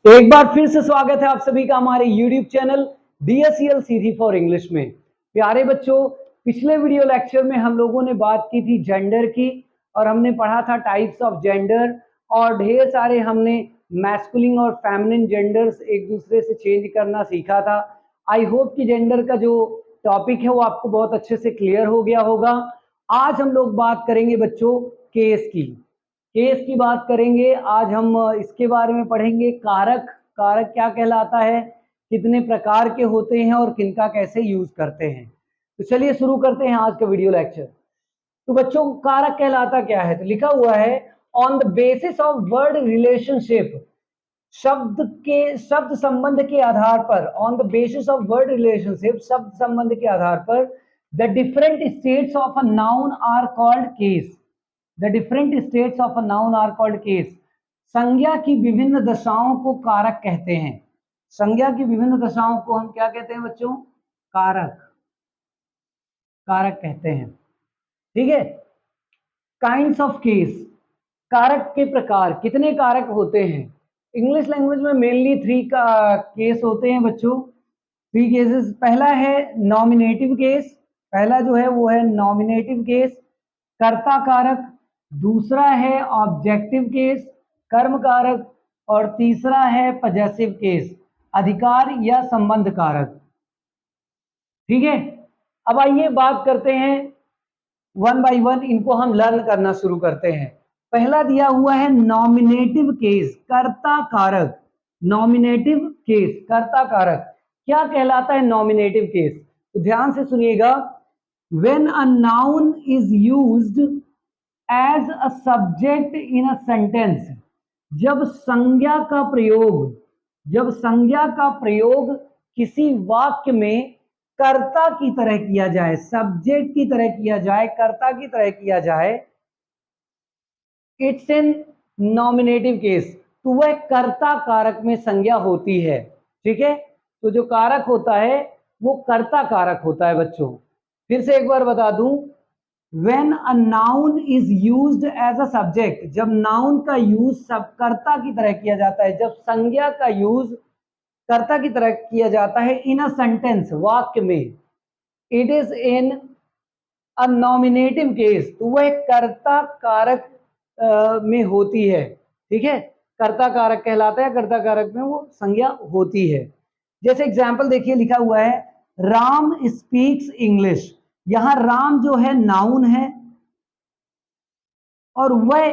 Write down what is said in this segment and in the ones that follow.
एक बार फिर से स्वागत है आप सभी का हमारे YouTube channel DSEL Sidhi for English में। प्यारे बच्चों, पिछले वीडियो लेक्चर में हम लोगों ने बात की थी जेंडर की और हमने पढ़ा था टाइप्स ऑफ जेंडर और ढेर सारे हमने मैस्कुलिन और फेमिनिन जेंडर्स एक दूसरे से चेंज करना सीखा था। आई होप कि जेंडर का जो टॉपिक है वो आपको बहुत अच्छे से क्लियर हो गया होगा। आज हम लोग बात करेंगे बच्चों केस की बात करेंगे। आज हम इसके बारे में पढ़ेंगे कारक। कारक क्या कहलाता है, कितने प्रकार के होते हैं और किनका कैसे यूज करते हैं। तो चलिए शुरू करते हैं आज का वीडियो लेक्चर। तो बच्चों कारक कहलाता क्या है, तो लिखा हुआ है on the basis of word relationship, शब्द संबंध के आधार पर। On the basis of word relationship, शब्द संबंध के आधार पर the different states of a noun are called case. The different states of a noun are called case. संज्ञा की विभिन्न दशाओं को कारक कहते हैं। संज्ञा की विभिन्न दशाओं को हम क्या कहते हैं बच्चों? कारक। कारक कहते हैं, ठीक है। काइंड्स ऑफ केस, कारक के प्रकार। कितने कारक होते हैं? इंग्लिश लैंग्वेज में मेनली 3 का केस होते हैं बच्चों। 3 केसेस। पहला है नॉमिनेटिव केस, पहला जो है वो है नॉमिनेटिव केस, कर्ता कारक। दूसरा है ऑब्जेक्टिव केस, कर्म कारक। और तीसरा है पजेसिव केस, अधिकार या संबंध कारक। ठीक है, अब आइए बात करते हैं वन बाय वन, इनको हम लर्न करना शुरू करते हैं। पहला दिया हुआ है नॉमिनेटिव केस, कर्ता कारक। नॉमिनेटिव केस, कर्ता कारक क्या कहलाता है? नॉमिनेटिव केस, तो ध्यान से सुनिएगा। When a noun is used as a subject in a sentence, जब संज्ञा का प्रयोग किसी वाक्य में कर्ता की तरह किया जाए, सब्जेक्ट की तरह किया जाए, कर्ता की तरह किया जाए, इट्स एन नॉमिनेटिव केस, तो वह कर्ता कारक में संज्ञा होती है। ठीक है, तो जो कारक होता है वो कर्ता कारक होता है बच्चों। फिर से एक बार बता दूं, When a noun is used as a subject, जब नाउन का यूज सब कर्ता की तरह किया जाता है, जब संज्ञा का यूज कर्ता की तरह किया जाता है इन अ सेंटेंस, वाक्य में, it is in a nominative case, तो वह कर्ता कारक में होती है। ठीक है, कर्ता कारक कहलाता है, कर्ता कारक में वो संज्ञा होती है। जैसे एग्जाम्पल देखिए, लिखा हुआ है राम स्पीक्स इंग्लिश। यहां राम जो है नाउन है और वह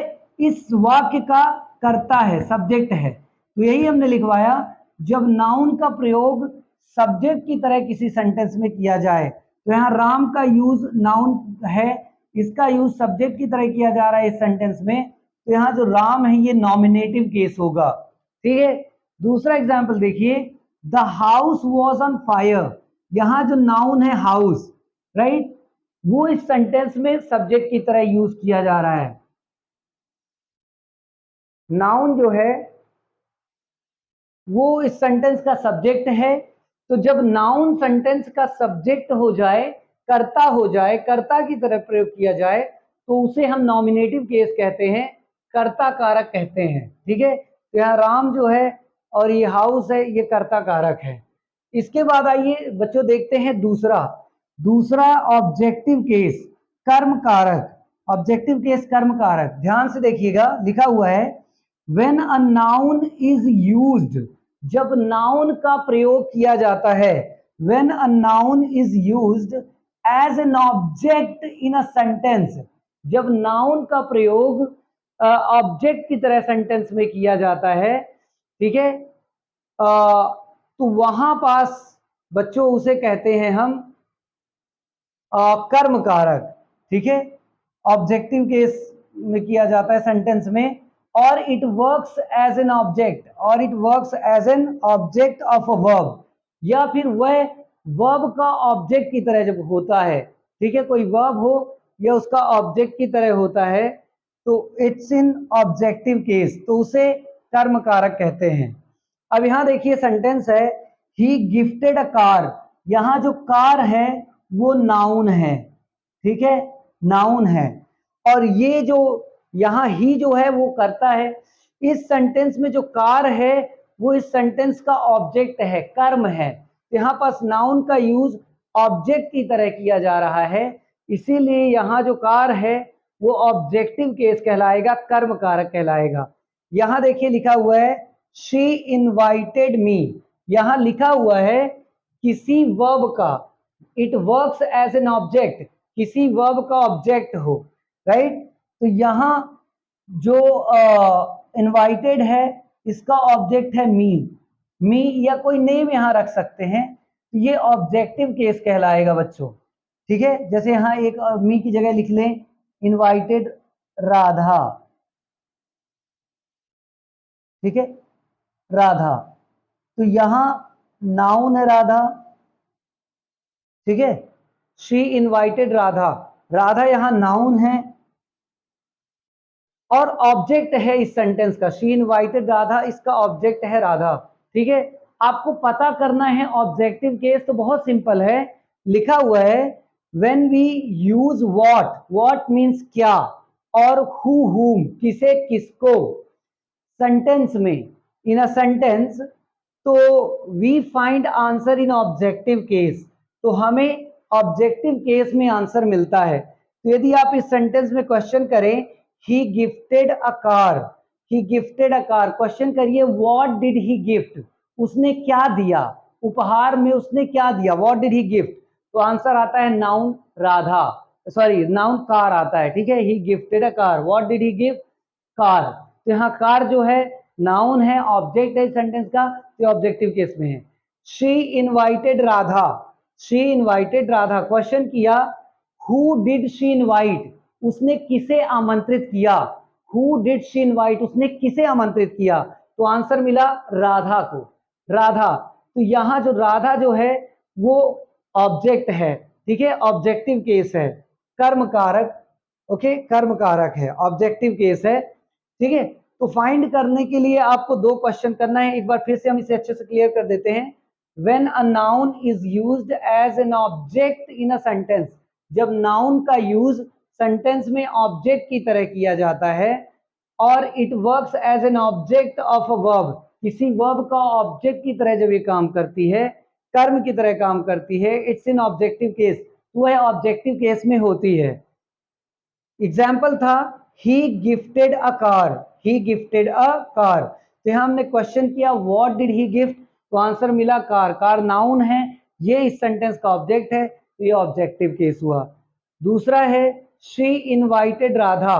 इस वाक्य का कर्ता है, सब्जेक्ट है। तो यही हमने लिखवाया, जब नाउन का प्रयोग सब्जेक्ट की तरह किसी सेंटेंस में किया जाए, तो यहाँ राम का यूज नाउन है, इसका यूज सब्जेक्ट की तरह किया जा रहा है इस सेंटेंस में, तो यहाँ जो राम है ये नॉमिनेटिव केस होगा। ठीक है, दूसरा एग्जाम्पल देखिए, the house was on fire. यहाँ जो नाउन है हाउस, राइट, वो इस सेंटेंस में सब्जेक्ट की तरह यूज किया जा रहा है। नाउन जो है वो इस सेंटेंस का सब्जेक्ट है, तो जब नाउन सेंटेंस का सब्जेक्ट हो जाए, कर्ता हो जाए, कर्ता की तरह प्रयोग किया जाए, तो उसे हम नॉमिनेटिव केस कहते हैं, कर्ता कारक कहते हैं। ठीक है, तो यहाँ राम जो है और ये हाउस है, ये कर्ता कारक है। इसके बाद आइए बच्चों देखते हैं दूसरा ऑब्जेक्टिव केस, कर्म कारक। ऑब्जेक्टिव केस कर्म कारक, ध्यान से देखिएगा, लिखा हुआ है When a noun is used, जब नाउन का प्रयोग किया जाता है, when a noun is used as an object in a sentence, जब नाउन का प्रयोग ऑब्जेक्ट की तरह सेंटेंस में किया जाता है, ठीक है, तो वहां पास बच्चों उसे कहते हैं हम कर्म कारक। ठीक है, ऑब्जेक्टिव केस में किया जाता है सेंटेंस में, और it works as an object of a verb, या फिर वह वर्ब का ऑब्जेक्ट की तरह जब होता है। ठीक है, कोई वर्ब हो या उसका ऑब्जेक्ट की तरह होता है, तो इट्स इन ऑब्जेक्टिव केस, तो उसे कर्म कारक कहते हैं। अब यहां देखिए सेंटेंस है, ही गिफ्टेड अ कार। यहां जो कार है वो नाउन है। ठीक है, नाउन है, और ये जो यहां ही जो है वो करता है। इस सेंटेंस में जो कार है वो इस सेंटेंस का ऑब्जेक्ट है, कर्म है। यहाँ पास नाउन का यूज ऑब्जेक्ट की तरह किया जा रहा है, इसीलिए यहाँ जो कार है वो ऑब्जेक्टिव केस कहलाएगा, कर्म कारक कहलाएगा। यहाँ देखिए लिखा हुआ है शी इनवाइटेड मी, यहाँ लिखा हुआ है किसी वर्ब का, it works as an object, किसी वर्ब का ऑब्जेक्ट हो, राइट। तो यहाँ जो इनवाइटेड है इसका ऑब्जेक्ट है मी, मी या कोई नेम यहाँ रख सकते हैं, तो ये ऑब्जेक्टिव केस कहलाएगा बच्चों, ठीक है। जैसे यहाँ एक मी की जगह लिख लें इनवाइटेड राधा, ठीक है, राधा, तो यहाँ नाउन है राधा, ठीक है। शी इनवाइटेड राधा, राधा यहाँ नाउन है और ऑब्जेक्ट है इस सेंटेंस का, शी इनवाइटेड राधा, इसका ऑब्जेक्ट है राधा, ठीक है। आपको पता करना है ऑब्जेक्टिव केस, तो बहुत सिंपल है, लिखा हुआ है when we use what, what means क्या, और हु हुम किसे किसको, सेंटेंस में, इन अ सेंटेंस, तो we find answer in objective case, तो हमें ऑब्जेक्टिव केस में आंसर मिलता है। तो यदि आप इस सेंटेंस में क्वेश्चन करें he gifted a car, he gifted a car, question करिए व्हाट डिड ही गिफ्ट, उसने क्या दिया, उपहार में उसने क्या दिया, व्हाट डिड ही गिफ्ट, तो आंसर आता है noun Radha, sorry noun car आता है, ठीक है। He gifted a car, what did he gift, car, तो यहाँ कार जो है नाउन है, ऑब्जेक्ट है सेंटेंस का, तो ऑब्जेक्टिव केस में है। She invited Radha, she invited Radha, question किया हु डिड शी इनवाइट, उसने किसे आमंत्रित किया, हु डिड शी इनवाइट, उसने किसे आमंत्रित किया, तो आंसर मिला राधा को, राधा। तो यहाँ जो राधा जो है वो ऑब्जेक्ट है, ठीक है, ऑब्जेक्टिव केस है, कर्म कारक, ओके, कर्म कारक है, ऑब्जेक्टिव केस है, ठीक है। तो फाइंड करने के लिए आपको दो क्वेश्चन करना है, एक बार फिर से हम इसे अच्छे से क्लियर कर देते हैं। When a noun is used as an object in a sentence, जब नाउन का यूज सेंटेंस में ऑब्जेक्ट की तरह किया जाता है, और it works as an object of a verb, किसी वर्ब का ऑब्जेक्ट की तरह जब ये काम करती है, कर्म की तरह काम करती है, इट्स इन ऑब्जेक्टिव केस, वह ऑब्जेक्टिव केस में होती है। एग्जाम्पल था he gifted a car, he gifted a car, तो यहां हमने क्वेश्चन किया व्हाट डिड ही गिफ्ट, तो आंसर मिला कार, कार नाउन है, ये इस सेंटेंस का ऑब्जेक्ट है, तो ये ऑब्जेक्टिव केस हुआ। दूसरा है शी इनवाइटेड राधा,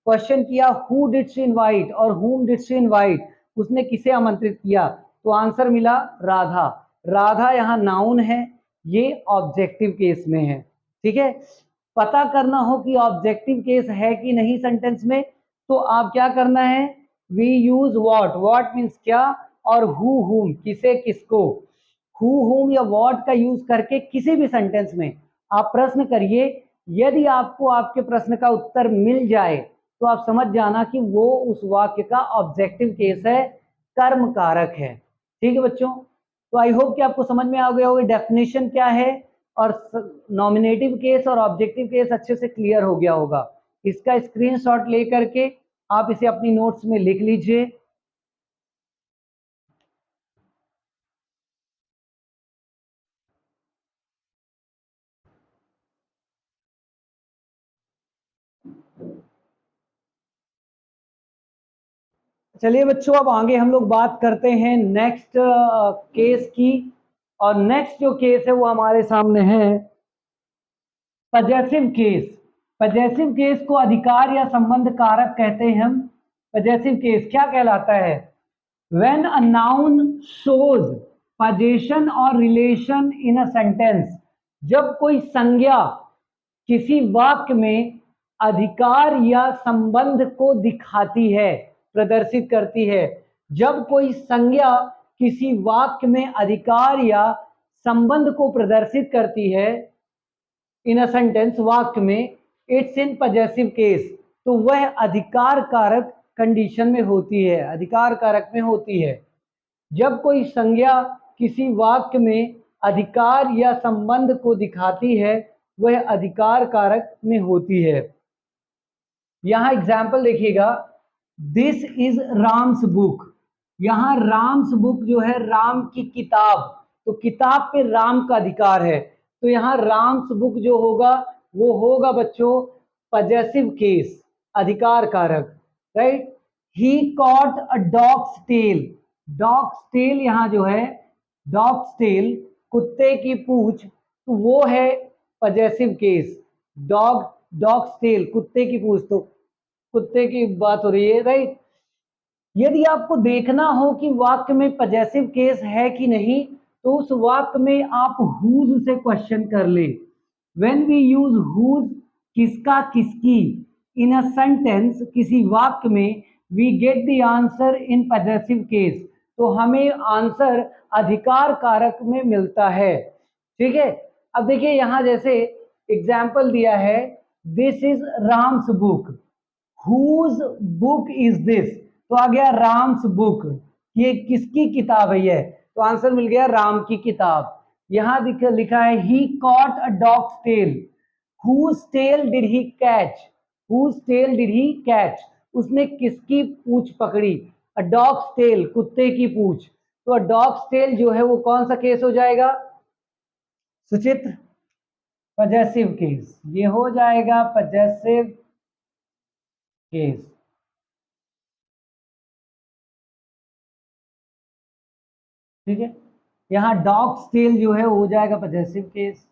क्वेश्चन किया हु डिड शी इनवाइट और हुम डिड शी इनवाइट, उसने किसे आमंत्रित किया, तो आंसर मिला राधा, राधा यहाँ नाउन है, ये ऑब्जेक्टिव केस में है, ठीक है। पता करना हो कि ऑब्जेक्टिव केस है कि नहीं सेंटेंस में, तो आप क्या करना है, we use what, what means क्या, और हु हुम किसे किसको, हु हुम या व्हाट का यूज करके किसी भी सेंटेंस में आप प्रश्न करिए, यदि आपको आपके प्रश्न का उत्तर मिल जाए तो आप समझ जाना कि वो उस वाक्य का ऑब्जेक्टिव केस है, कर्म कारक है, ठीक है बच्चों। तो आई होप कि आपको समझ में आ गया होगा डेफिनेशन क्या है, और नॉमिनेटिव केस और ऑब्जेक्टिव केस अच्छे से क्लियर हो गया होगा। इसका स्क्रीनशॉट लेकर के आप इसे अपनी नोट्स में लिख लीजिए। चलिए बच्चों, अब आगे हम लोग बात करते हैं नेक्स्ट केस की, और नेक्स्ट जो केस है वो हमारे सामने है पजेसिव केस। पजेसिव केस को अधिकार या संबंध कारक कहते हैं हम। पजेसिव केस क्या कहलाता है, when a noun shows possession और रिलेशन इन अ सेंटेंस, जब कोई संज्ञा किसी वाक्य में अधिकार या संबंध को दिखाती है, प्रदर्शित करती है, जब कोई संज्ञा किसी वाक्य में अधिकार या संबंध को प्रदर्शित करती है इन अ सेंटेंस, वाक्य में, इट्स इन पजेसिव केस, तो वह अधिकार कारक कंडीशन में होती है, अधिकार कारक में होती है। जब कोई संज्ञा किसी वाक्य में अधिकार या संबंध को दिखाती है, वह अधिकार कारक में होती है। यहां एग्जाम्पल देखिएगा, दिस इज राम्स बुक, यहाँ राम्स बुक जो है राम की किताब, तो किताब पे राम का अधिकार है, तो यहाँ राम्स बुक जो होगा वो होगा बच्चों पजेसिव केस, अधिकार कारक, right. He caught a dog's tail, dog's tail यहाँ जो है डॉग्स टेल कुत्ते की पूंछ, तो वो है possessive case. Dog, dog's tail कुत्ते की पूंछ, तो कुत्ते की बात हो रही है, राइट। यदि आपको देखना हो कि वाक्य में पजेसिव केस है कि नहीं, तो उस वाक्य में आप हुज से क्वेश्चन कर ले। व्हेन वी यूज हुज, किसका किसकी, इन अ सेंटेंस, किसी वाक्य में, we get the answer in possessive case, तो हमें आंसर अधिकार कारक में मिलता है, ठीक है। अब देखिए यहां जैसे एग्जाम्पल दिया है, this is Ram's book, whose book is this, तो आ गया राम्स बुक, ये किसकी किताब है ये, तो आंसर मिल गया राम की किताब। यहां लिखा है he caught a dog's tail, whose tail did he catch, whose tail did he catch, उसने किसकी पूंछ पकड़ी, अ डॉग्स टेल कुत्ते की पूंछ, तो अ डॉग्स टेल जो है वो कौन सा केस हो जाएगा सुचित्र, पजेसिव केस, ये हो जाएगा पजेसिव केस, ठीक है। यहाँ डॉग्स टेल जो है वो हो जाएगा पजेसिव केस,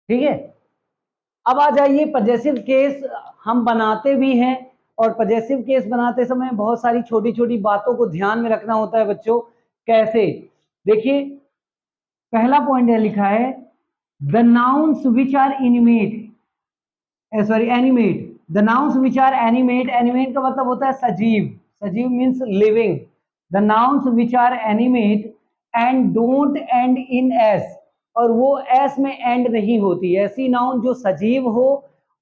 ठीक है। अब आ जाइए पजेसिव केस हम बनाते भी हैं, और पजेसिव केस बनाते समय बहुत सारी छोटी छोटी बातों को ध्यान में रखना होता है बच्चों। कैसे, देखिए पहला पॉइंट है लिखा है the nouns which are inanimate, sorry animate, the nouns which are animate, animate का मतलब होता है सजीव, सजीव means living, the nouns which are animate and don't end in s, और वो एस में एंड नहीं होती, ऐसी नाउन जो सजीव हो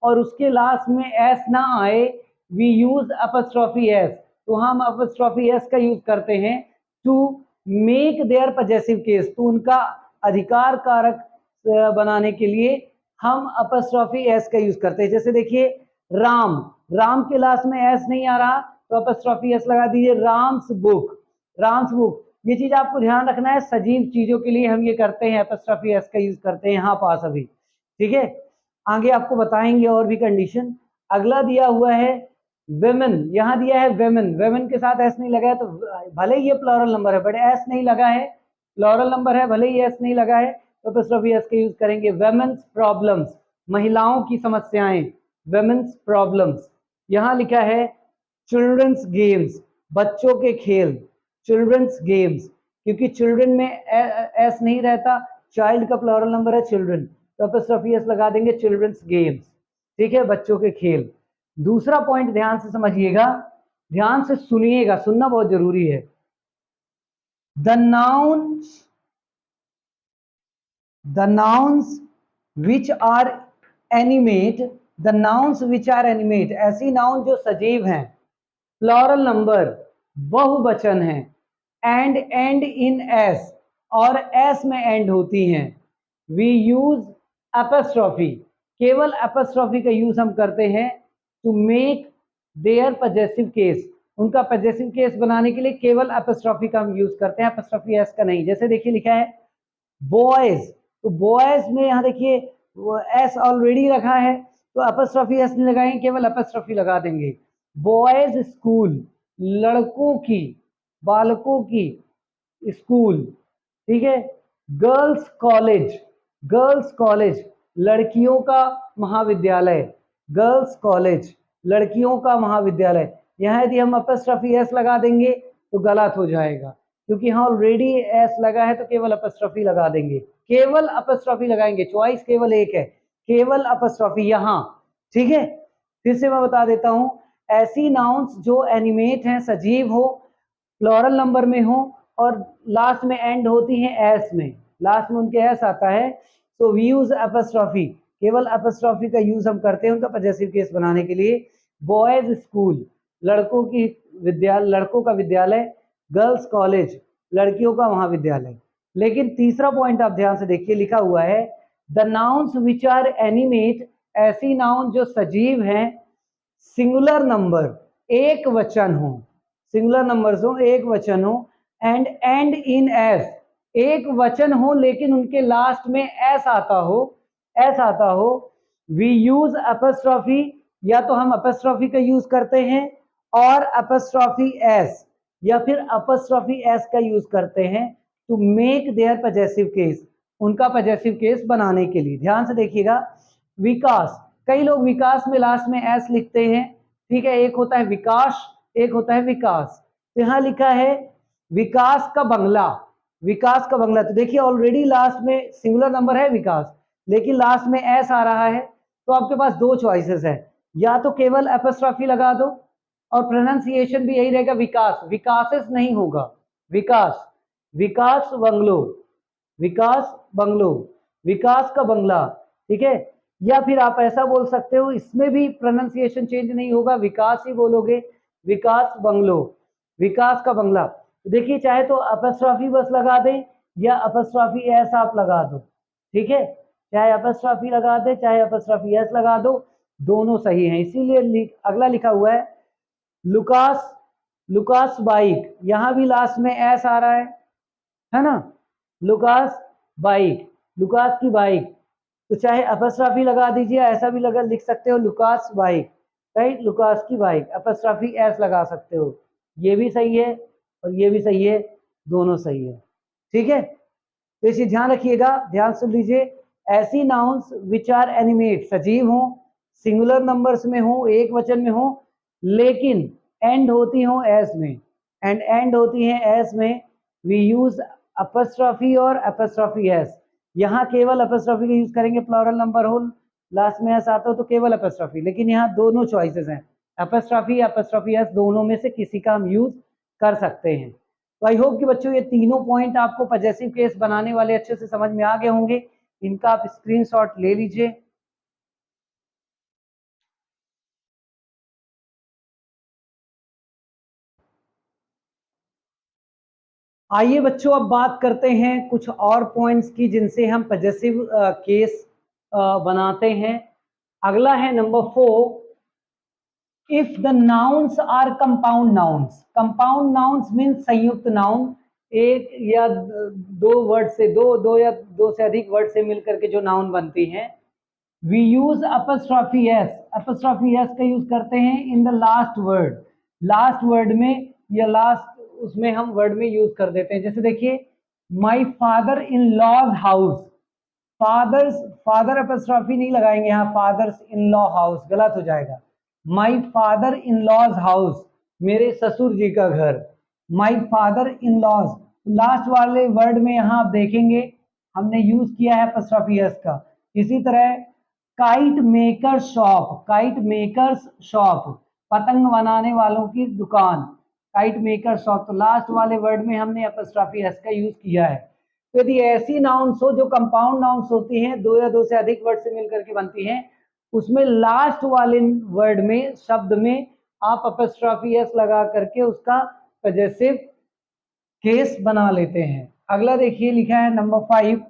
और उसके लास्ट में एस ना आए, वी यूज अपस्ट्रॉफी एस, तो हम अपस्ट्रॉफी एस का यूज करते हैं to make their possessive case, तो उनका अधिकार कारक बनाने के लिए हम अपस्ट्रॉफी एस का यूज करते हैं। जैसे देखिए राम, राम के लास्ट में एस नहीं आ रहा, तो अपस्ट्रॉफी एस लगा दीजिए, राम्स बुक, राम्स बुक, ये चीज आपको ध्यान रखना है, सजीव चीजों के लिए हम ये करते हैं, अपस्ट्रॉफी एस का यूज करते हैं यहाँ पास अभी, ठीक है। आगे आपको बताएंगे और भी कंडीशन। अगला दिया हुआ है वेमेन, यहाँ दिया है वेमेन, वेमेन के साथ एस नहीं लगा है, तो भले ही ये प्लूरल नंबर है बट एस नहीं लगा है, प्लूरल नंबर है भले ही एस नहीं लगा है, तो अपस्ट्रॉफी एस का यूज करेंगे। वेमेन्स प्रॉब्लम्स, महिलाओं की समस्याएं, वेमेन्स प्रॉब्लम्स। यहाँ लिखा है चिल्ड्रंस गेम्स, बच्चों के खेल, चिल्ड्रंस गेम्स, क्योंकि चिल्ड्रन में एस नहीं रहता, चाइल्ड का प्लूरल नंबर है चिल्ड्रन, तो अपस्ट्रॉफी एस लगा देंगे, चिल्ड्रंस गेम्स, ठीक है, बच्चों के खेल। दूसरा पॉइंट ध्यान से समझिएगा, ध्यान से सुनिएगा, सुनना बहुत जरूरी है। The nouns, the nouns which are animate, the nouns which are animate, ऐसी नाउन जो सजीव हैं, प्लूरल नंबर, बहुवचन है, एंड इन एस, और एस में एंड होती हैं, वी यूज अपस्ट्रॉफी, केवल अपस्ट्रॉफी का यूज हम करते हैं to make their possessive case, उनका पजेसिव केस बनाने के लिए केवल अपस्ट्रॉफी का हम यूज करते हैं, अपस्ट्रॉफी एस का नहीं। जैसे देखिए लिखा है बॉयज, तो बॉयज में यहाँ देखिए एस ऑलरेडी रखा है, तो अपस्ट्रॉफी एस नहीं लगाएंगे, केवल अपस्ट्रॉफी लगा देंगे। बॉयज स्कूल, लड़कों की, बालकों की स्कूल, ठीक है। गर्ल्स कॉलेज, गर्ल्स कॉलेज, लड़कियों का महाविद्यालय, गर्ल्स कॉलेज, लड़कियों का महाविद्यालय। यहाँ यदि हम अपस्ट्रॉफी एस लगा देंगे तो गलत हो जाएगा, क्योंकि यहाँ ऑलरेडी एस लगा है, तो केवल अपस्ट्रॉफी लगा देंगे, केवल अपस्ट्रॉफी लगाएंगे, चॉइस केवल एक है, केवल अपस्ट्रॉफी यहाँ, ठीक है। फिर से मैं बता देता हूं, ऐसी नाउन्स जो एनिमेट हैं, सजीव हो, प्लूरल नंबर में हो, और लास्ट में एंड होती हैं एस में, लास्ट में उनके एस आता है, तो वी यूज अपस्ट्रॉफी, केवल अपस्ट्रॉफी का यूज हम करते हैं उनका पजेसिव केस बनाने के लिए। बॉयज स्कूल, लड़कों की विद्यालय, लड़कों का विद्यालय, गर्ल्स कॉलेज, लड़कियों का महाविद्यालय। लेकिन तीसरा पॉइंट आप ध्यान से देखिए, लिखा हुआ है the nouns which are animate, ऐसी नाउन जो सजीव हैं, सिंगुलर नंबर, एक वचन हो, सिंगुलर नंबर्स हो, एक वचन हो, एंड इन एस, एक वचन हो लेकिन उनके लास्ट में एस आता हो, एस आता हो, वी यूज अपस्ट्रॉफी, या तो हम अपस्ट्रॉफी का यूज करते हैं और अपस्ट्रॉफी एस, या फिर अपस्ट्रॉफी एस का यूज करते हैं to make their possessive case, उनका पजेसिव केस बनाने के लिए। ध्यान से देखिएगा, विकास, कई लोग विकास में लास्ट में एस लिखते हैं, ठीक है, एक होता है विकास, एक होता है विकास। तो यहां लिखा है विकास का बंगला, विकास का बंगला, तो देखिए ऑलरेडी लास्ट में सिंगुलर नंबर है विकास, लेकिन लास्ट में एस आ रहा है, तो आपके पास दो चॉइसेस है, या तो केवल एपोस्ट्रॉफी लगा दो और प्रोनाउंसिएशन भी यही रहेगा विकास, विकासेस नहीं होगा, विकास, विकास बंगलो, विकास बंगलो, विकास का बंगला, ठीक है। या फिर आप ऐसा बोल सकते हो, इसमें भी प्रोनाउंसिएशन चेंज नहीं होगा, विकास ही बोलोगे, विकास बंगलो, विकास का बंगला। देखिए चाहे तो अपस्ट्रॉफी बस लगा दे या अपस्ट्रॉफी एस आप लगा दो, ठीक है, चाहे अपस्ट्रॉफी लगा दे चाहे अपस्ट्रॉफी एस लगा दो, दोनों सही हैं। इसीलिए अगला लिखा हुआ है लुकास, लुकास बाइक, यहां भी लास्ट में एस आ रहा है ना, लुकास बाइक, लुकास की बाइक, तो चाहे अपस्ट्रॉफी लगा दीजिए, ऐसा भी लगा लिख सकते हो लुकास बाइक, राइट, लुकास की बाइक, अपस्ट्रॉफी एस लगा सकते हो, ये भी सही है और ये भी सही है, दोनों सही है, ठीक है। तो इसे ध्यान रखिएगा, ध्यान सुन लीजिए, ऐसी नाउन्स विच आर एनिमेट, सजीव हो, सिंगुलर नंबर्स में हो, एक वचन में हो, लेकिन एंड होती हो एस में, एंड होती है एस में, वी यूज अपस्ट्रॉफी और अपस्ट्रॉफी एस, यहाँ केवल अपस्ट्रॉफी का यूज करेंगे, प्लूरल नंबर हो लास्ट में एस आता हो तो केवल अपस्ट्रॉफी, लेकिन यहाँ दोनों चॉइसेस हैं, अपस्ट्रॉफी अपस्ट्रॉफी एस, दोनों में से किसी का हम यूज कर सकते हैं। तो आई होप कि बच्चों ये तीनों पॉइंट आपको पजेसिव केस बनाने वाले अच्छे से समझ में आ गए होंगे, इनका आप स्क्रीनशॉट ले लीजिए। आइए बच्चों अब बात करते हैं कुछ और पॉइंट्स की जिनसे हम पजेसिव केस बनाते हैं। अगला है number 4, if the nouns are compound nouns, compound nouns means संयुक्त नाउन, एक या दो वर्ड से, दो या दो से अधिक वर्ड से मिलकर के जो नाउन बनती हैं, we use apostrophe s, apostrophe s का यूज करते हैं in the last word, last word में या लास्ट उसमें हम वर्ड में यूज कर देते हैं। जैसे देखिए my father in law's house, father's, father apostrophe नहीं लगाएंगे यहाँ, फादर्स इन लॉ हाउस गलत हो जाएगा, my father in law's house, मेरे ससुर जी का घर, my father in law's, last वाले वर्ड में यहाँ आप देखेंगे हमने यूज किया है अपस्ट्रॉफी एस का। इसी तरह kite maker shop, kite makers shop, पतंग बनाने वालों की दुकान, काइट मेकर शॉप, तो लास्ट वाले वर्ड में हमने अपस्ट्रॉफी एस का यूज किया है। तो यदि ऐसी नाउन्स हो जो कंपाउंड नाउन्स होती हैं, दो या दो से अधिक वर्ड से मिलकर के बनती हैं, उसमें लास्ट वाले वर्ड में, शब्द में आप अपस्ट्रॉफी एस लगा करके उसका पजेसिव केस बना लेते हैं। अगला देखिए लिखा है number 5,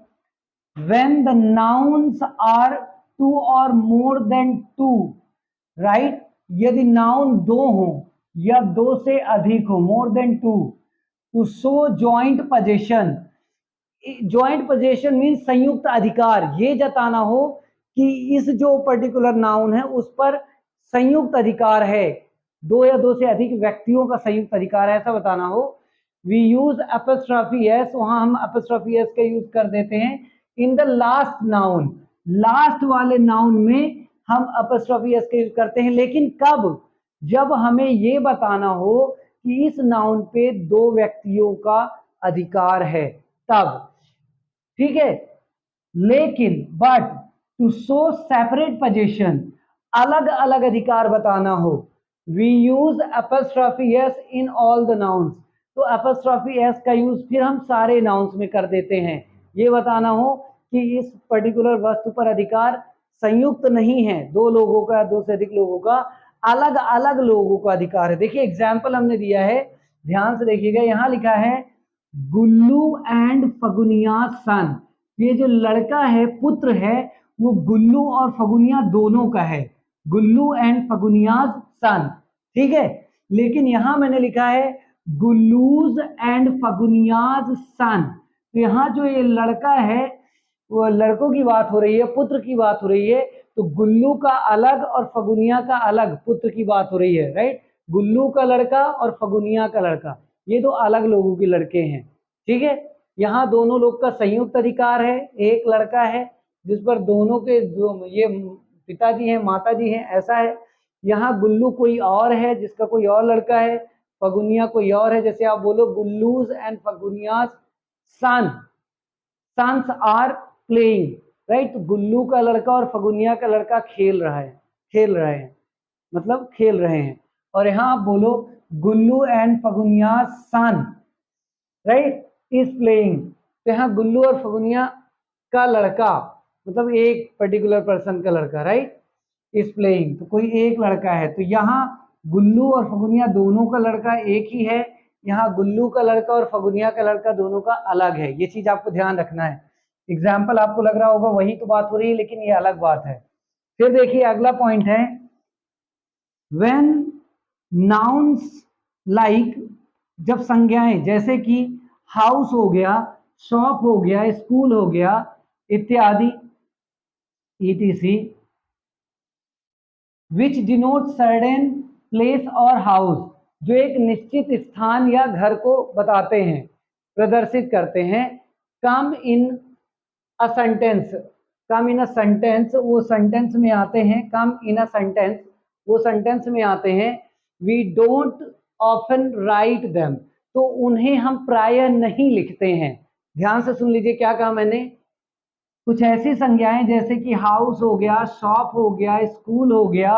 when the nouns are two or more than two, right, यदि नाउन दो हो या दो से अधिक हो, more than two, to show joint possession, joint possession mean संयुक्त अधिकार, ये जताना हो कि इस जो पर्टिकुलर नाउन है उस पर संयुक्त अधिकार है, दो या दो से अधिक व्यक्तियों का संयुक्त अधिकार है, ऐसा बताना हो, वी यूज अपस्ट्रॉफी एस, वहां हम अपस्ट्रॉफी एस का यूज कर देते हैं in the last noun, last वाले नाउन में हम अपस्ट्रॉफी एस का यूज करते हैं, लेकिन कब, जब हमें ये बताना हो कि इस नाउन पे दो व्यक्तियों का अधिकार है, तब, ठीक है। लेकिन but to show separate position, अलग अलग अधिकार बताना हो, we use apostrophe s in all the nouns, तो अपस्ट्रॉफी एस का यूज फिर हम सारे नाउन्स में कर देते हैं, ये बताना हो कि इस पर्टिकुलर वस्तु पर अधिकार संयुक्त नहीं है, दो लोगों का, दो से अधिक लोगों का, अलग अलग लोगों का अधिकार है। देखिए एग्जाम्पल हमने दिया है, ध्यान से देखिएगा, यहां लिखा है गुल्लू एंड फगुनिया सन, ये जो लड़का है, पुत्र है, वो गुल्लू और फगुनिया दोनों का है, गुल्लू एंड फगुनियाज सन, ठीक है। लेकिन यहां मैंने लिखा है गुल्लूज एंड फगुनियाज सन, तो यहाँ जो ये लड़का है वो लड़कों की बात हो रही है, पुत्र की बात हो रही है, तो गुल्लू का अलग और फगुनिया का अलग पुत्र की बात हो रही है, राइट। गुल्लू का लड़का और फगुनिया का लड़का, ये दो अलग लोगों के लड़के हैं, ठीक है। यहाँ दोनों लोग का संयुक्त अधिकार है, एक लड़का है जिस पर दोनों के ये पिताजी हैं, माताजी हैं, ऐसा है। यहाँ गुल्लू कोई और है जिसका कोई और लड़का है, फगुनिया कोई और है, जैसे आप बोलो Gullu's and Phaguniya's son, sons are playing, right. Gullu का लड़का और फगुनिया का लड़का खेल रहा है, खेल रहे हैं, मतलब खेल रहे हैं। और यहाँ आप बोलो Gullu and Phaguniya son, right, is playing, तो यहाँ गुल्लू और फगुनिया का लड़का मतलब एक पर्टिकुलर पर्सन का लड़का, राइट, इज प्लेइंग, तो कोई एक लड़का है। तो यहाँ गुल्लू और फगुनिया दोनों का लड़का एक ही है, यहाँ गुल्लू का लड़का और फगुनिया का लड़का दोनों का अलग है, ये चीज आपको ध्यान रखना है। एग्जाम्पल आपको लग रहा होगा वही तो बात हो रही है, लेकिन ये अलग बात है। फिर देखिए अगला पॉइंट है, व्हेन नाउन्स लाइक, जब संज्ञाएं जैसे कि हाउस हो गया, शॉप हो गया, स्कूल हो गया इत्यादि, etc, विच डिनोट सर्टेन प्लेस और हाउस, जो एक निश्चित स्थान या घर को बताते हैं, प्रदर्शित करते हैं, come in a sentence, come in a sentence, वो सेंटेंस में आते हैं, कम इन अ सेंटेंस, वो सेंटेंस में आते हैं, we don't often write them, तो उन्हें हम प्रायः नहीं लिखते हैं। ध्यान से सुन लीजिए क्या कहा मैंने, कुछ ऐसी संज्ञाएं जैसे कि हाउस हो गया, शॉप हो गया, स्कूल हो गया,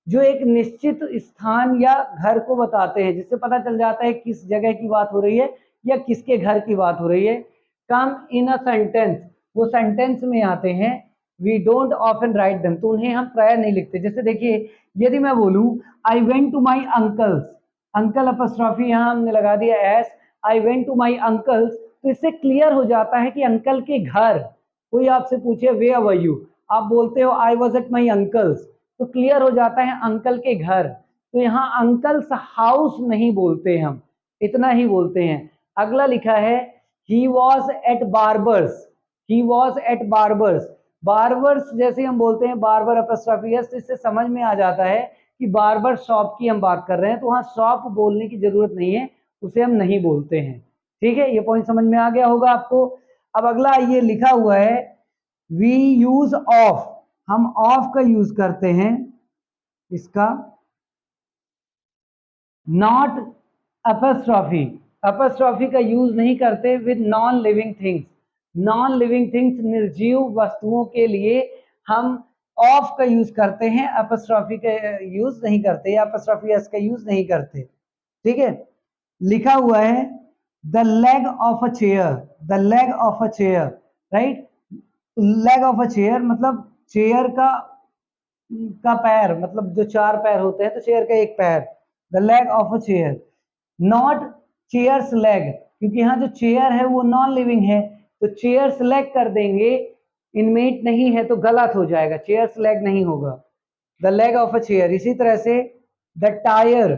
जो एक निश्चित स्थान या घर को बताते हैं, जिससे पता चल जाता है किस जगह की बात हो रही है या किसके घर की बात हो रही है। कम इन अ सेंटेंस, वो सेंटेंस में आते हैं, we don't often write them, तो उन्हें हम प्राय नहीं लिखते। जैसे देखिए यदि मैं बोलूं I went to my uncle's, uncle apostrophe यहाँ हमने लगा दिया s, I went to my uncle's, तो इससे क्लियर हो जाता है कि अंकल के घर। कोई आपसे पूछे वे वर यू, आप बोलते हो I was at my uncle's, तो क्लियर हो जाता है अंकल के घर। तो यहाँ अंकल्स हाउस नहीं बोलते, हम इतना ही बोलते हैं। अगला लिखा है he was at barbers, he was at barbers, barbers जैसे हम बोलते हैं बार्बर अपस्ट्रॉफी एस, तो इससे समझ में आ जाता है कि बार्बर शॉप की हम बात कर रहे हैं, तो वहां शॉप बोलने की जरूरत नहीं है, उसे हम नहीं बोलते हैं, ठीक है। ये पॉइंट समझ में आ गया होगा आपको। अब अगला ये लिखा हुआ है वी यूज ऑफ, हम ऑफ का यूज करते हैं, इसका नॉट अपस्ट्रॉफी, अपस्ट्रॉफी का यूज नहीं करते with non living things, non living things निर्जीव वस्तुओं के लिए हम ऑफ का यूज करते हैं, अपस्ट्रॉफी का यूज नहीं करते या अपस्ट्रॉफी एस का यूज नहीं करते, ठीक है। लिखा हुआ है the leg of a chair, the leg of a chair, right, leg of a chair मतलब चेयर का पैर, मतलब जो चार पैर होते हैं तो चेयर का एक पैर, the leg of a chair, not chairs leg, क्योंकि यहाँ जो चेयर है वो नॉन लिविंग है, तो चेयर्स लेग कर देंगे, इनमेट नहीं है तो गलत हो जाएगा, चेयर्स लेग नहीं होगा, the leg of a chair. इसी तरह से the tyre,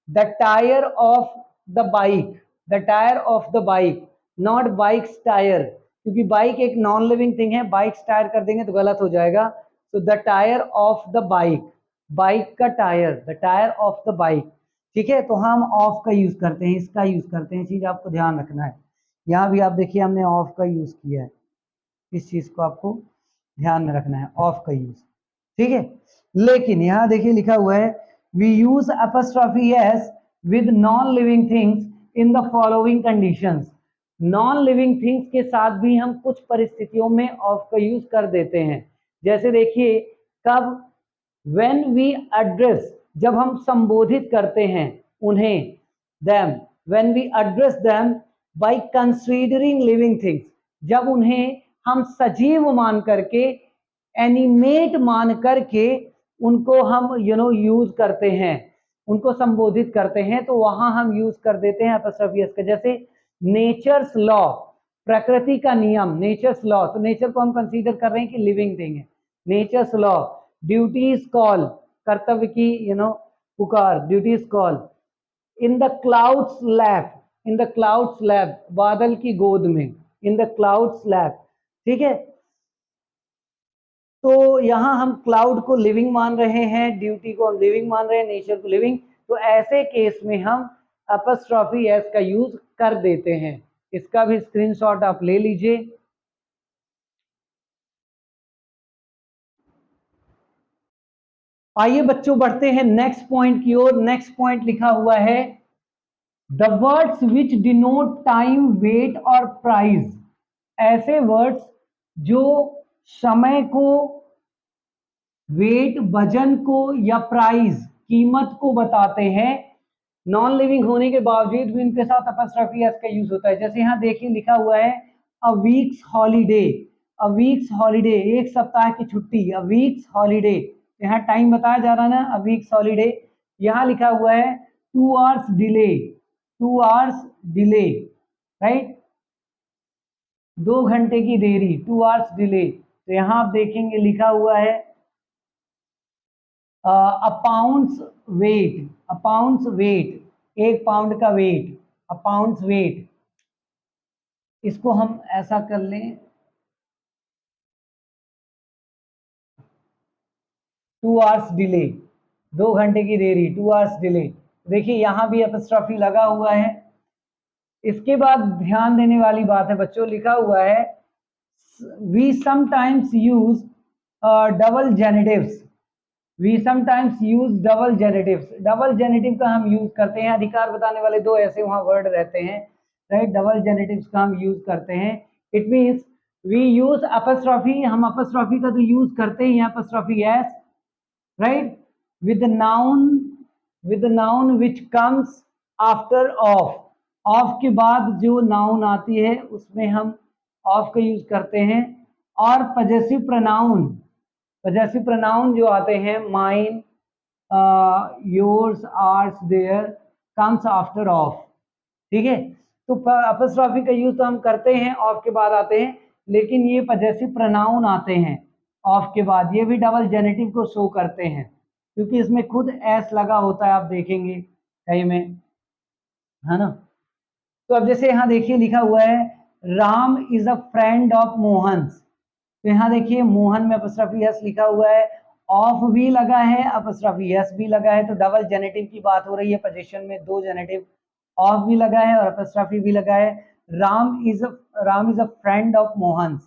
the tyre of the bike, the tyre of the bike, not bike's tyre, क्योंकि बाइक एक नॉन लिविंग थिंग है, बाइक्स टायर कर देंगे तो गलत हो जाएगा, तो the tyre of the bike, bike का tyre, the tyre of the bike, ठीक है। तो हम ऑफ का यूज करते हैं, इसका यूज करते हैं, चीज आपको ध्यान रखना है। यहाँ भी आप देखिए हमने ऑफ का यूज किया है, इस चीज को आपको ध्यान में रखना है, ऑफ का यूज, ठीक है। लेकिन यहाँ देखिए लिखा हुआ है we use apostrophe s with non living things in the following conditions, non living things के साथ भी हम कुछ परिस्थितियों में ऑफ का यूज कर देते हैं। जैसे देखिए कब, व्हेन वी एड्रेस, जब हम संबोधित करते हैं उन्हें, them, when we address them by considering living things, जब उन्हें हम सजीव मान करके, एनिमेट मान करके उनको हम यूज करते हैं, उनको संबोधित करते हैं, तो वहां हम यूज कर देते हैं अपस्ट्रॉफी एस का। जैसे नेचर्स लॉ, प्रकृति का नियम, नेचर्स लॉ, तो नेचर को हम कंसीडर कर रहे हैं कि लिविंग थिंग है, नेचर्स लॉ, ड्यूटीज कॉल, कर्तव्य की पुकार, duties call, in the clouds lap, in the clouds lap, बादल की गोद में, इन द क्लाउड्स लैप, ठीक है। तो यहाँ हम क्लाउड को लिविंग मान रहे हैं, ड्यूटी को हम लिविंग मान रहे हैं, नेचर को लिविंग, तो ऐसे केस में हम अपस्ट्रॉफी एस का यूज कर देते हैं। इसका भी स्क्रीनशॉट आप ले लीजिए। आइए बच्चों बढ़ते हैं नेक्स्ट पॉइंट की ओर। नेक्स्ट पॉइंट लिखा हुआ है the words which denote time, weight और प्राइस, ऐसे वर्ड्स जो समय को, वेट वजन को या प्राइस कीमत को बताते हैं, नॉन लिविंग होने के बावजूद भी इनके साथ अपस्ट्रॉफी एस का यूज होता है। जैसे यहाँ देखिए लिखा हुआ है अ वीक्स हॉलीडे, अ वीक्स हॉलीडे, एक सप्ताह की छुट्टी, अ वीक्स हॉलीडे, यहाँ टाइम बताया जा रहा है ना, अ वीक्स हॉलीडे। यहाँ लिखा हुआ है 2 hours delay, 2 hours delay, right, 2 घंटे की देरी, 2 आवर्स डिले। तो यहाँ आप देखेंगे लिखा हुआ है अ पाउंड्स वेट, अ पाउंड्स वेट, 1 पाउंड का वेट, अ पाउंड्स वेट। इसको हम ऐसा कर लें 2 आवर्स डिले, 2 घंटे की देरी, 2 आवर्स डिले। देखिए यहाँ भी अपस्ट्रॉफी लगा हुआ है। इसके बाद ध्यान देने वाली बात है बच्चों, लिखा हुआ है we sometimes use double genitives, we sometimes use double genitives, double genitive का हम यूज करते हैं, अधिकार बताने वाले 2 ऐसे वहां वर्ड रहते हैं, राइट, डबल जेनेटिव्स का हम यूज करते हैं। It means we use apostrophe, हम अपस्ट्रॉफी का तो यूज करते ही हैं, apostrophe s, right, with noun, with noun which comes after of, of के बाद जो नाउन आती है उसमें हम ऑफ का यूज करते हैं। और पजेसिव प्रोनाउन, पजेसिव प्रोनाउन जो आते हैं mine, yours, ours, their, comes after of, ठीक है। तो अपस्ट्रॉफी का यूज तो हम करते हैं, ऑफ के बाद आते हैं, लेकिन ये पजेसिव प्रोनाउन आते हैं ऑफ के बाद, ये भी डबल जेनेटिव को शो करते हैं, क्योंकि इसमें खुद एस लगा होता है, आप देखेंगे कहीं में, है ना। तो अब जैसे यहाँ देखिए लिखा हुआ है Ram is a friend of Mohan, तो यहाँ देखिए मोहन में अपस्ट्रॉफी एस लिखा हुआ है, ऑफ भी लगा है, अपस्ट्रॉफी एस भी लगा है, तो डबल जेनेटिव की बात हो रही है, पोजीशन में 2 जेनेटिव, ऑफ भी लगा है और अपस्ट्रॉफी भी लगा है। Ram is a friend of Mohan,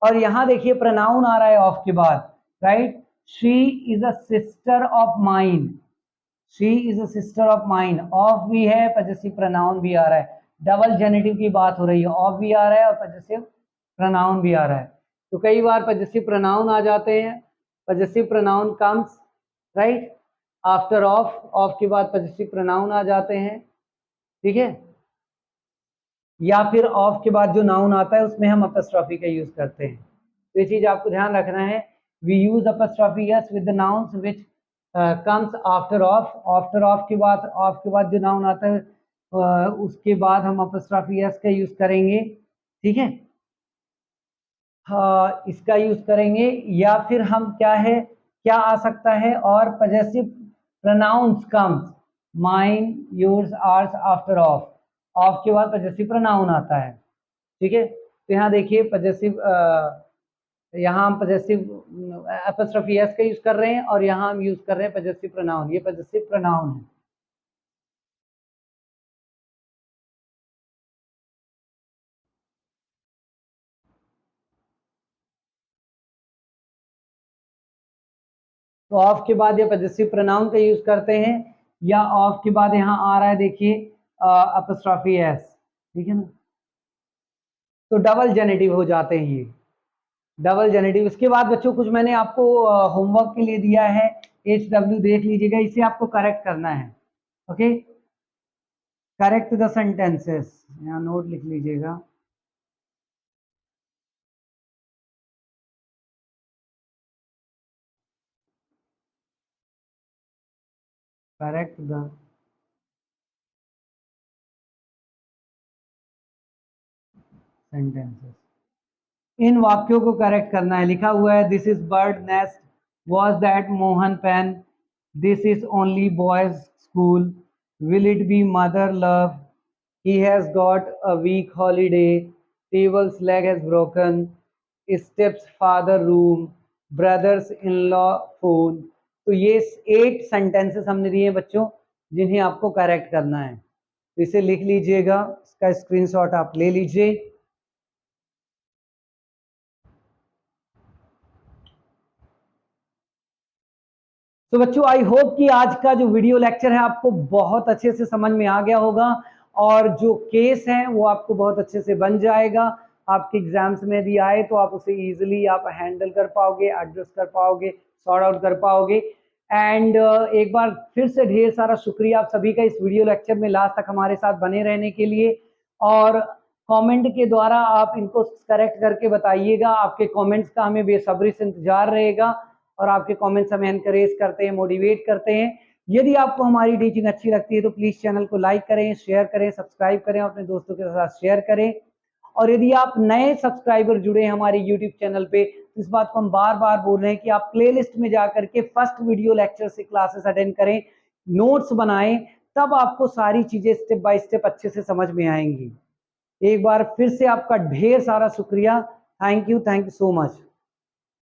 और यहाँ देखिए प्रोनाउन आ रहा है ऑफ के बाद, right, she is a sister of mine, she is a sister of mine, of भी है, पजेसिव प्रोनाउन भी आ रहा है, डबल जेनेटिव की बात हो रही है, ऑफ भी आ रहा है और पजेसिव प्रोनाउन भी आ रहा है। तो कई बार पजेसिव प्रोनाउन आ जाते हैं, possessive pronoun comes right after of, of के बाद पजेसिव प्रोनाउन आ जाते हैं, ठीक है। या फिर ऑफ के बाद जो नाउन आता है उसमें हम अपस्ट्रॉफी का यूज करते हैं, तो ये चीज आपको ध्यान रखना है। We use apostrophe s with the nouns which comes after of, after of के बाद, ऑफ के बाद जो नाउन आता है उसके बाद हम अपस्ट्रॉफी यस का यूज करेंगे, ठीक है। इसका यूज करेंगे, या फिर हम क्या है, क्या आ सकता है, और possessive pronouns comes mine, yours, ours after of, of के बाद पजेसिव प्रोनाउन आता है, ठीक है। तो यहाँ देखिए पजेसिव, यहाँ हम पजेसिव अपस्ट्रॉफी एस का यूज कर रहे हैं, और यहाँ हम यूज कर रहे हैं पजेसिव प्रोनाउन, ये पजेसिव प्रोनाउन है। तो ऑफ के बाद ये पजेसिव प्रोनाउन का यूज करते हैं, या ऑफ के बाद यहाँ आ रहा है देखिए अपस्ट्रॉफी एस, ठीक है ना, तो डबल जेनेटिव हो जाते हैं ये, डबल जेनेटिव। इसके बाद बच्चों कुछ मैंने आपको होमवर्क के लिए दिया है, एच डब्ल्यू देख लीजिएगा, इसे आपको करेक्ट करना है, ओके। करेक्ट द सेंटेंसेस, यहाँ नोट लिख लीजिएगा। करेक्ट द सेंटेंसेस, इन वाक्यों को करेक्ट करना है। लिखा हुआ है this is bird nest, was that Mohan pen, this is only boys school, will it be mother love, he has got a week holiday, table's leg has broken, steps father room, brothers in law phone। तो ये 8 sentences हमने दिए हैं बच्चों, जिन्हें आपको correct करना है। तो इसे लिख लीजिएगा, इसका स्क्रीनशॉट आप ले लीजिए। तो बच्चों आई होप कि आज का जो वीडियो लेक्चर है आपको बहुत अच्छे से समझ में आ गया होगा, और जो केस है वो आपको बहुत अच्छे से बन जाएगा। आपके एग्जाम्स में यदि आए तो आप उसे इजीली आप हैंडल कर पाओगे, एडजस्ट कर पाओगे, सॉर्ट आउट कर पाओगे। एंड एक बार फिर से ढेर सारा शुक्रिया आप सभी का इस वीडियो लेक्चर में लास्ट तक हमारे साथ बने रहने के लिए। और कमेंट के द्वारा आप इनको करेक्ट करके बताइएगा। आपके कमेंट्स का हमें बेसब्री से इंतजार रहेगा, और आपके कमेंट्स हमें एनकरेज करते हैं, मोटिवेट करते हैं। यदि आपको हमारी टीचिंग अच्छी लगती है तो प्लीज चैनल को लाइक करें, शेयर करें, सब्सक्राइब करें, अपने दोस्तों के साथ शेयर करें। और यदि आप नए सब्सक्राइबर जुड़े हैं हमारे यूट्यूब चैनल पे, तो इस बात को हम बार बार बोल रहे हैं कि आप प्लेलिस्ट में जाकर के फर्स्ट वीडियो लेक्चर से क्लासेस अटेंड करें, नोट्स बनाएं, तब आपको सारी चीजें स्टेप बाय स्टेप अच्छे से समझ में आएंगी। एक बार फिर से आपका ढेर सारा शुक्रिया। Thank you so much.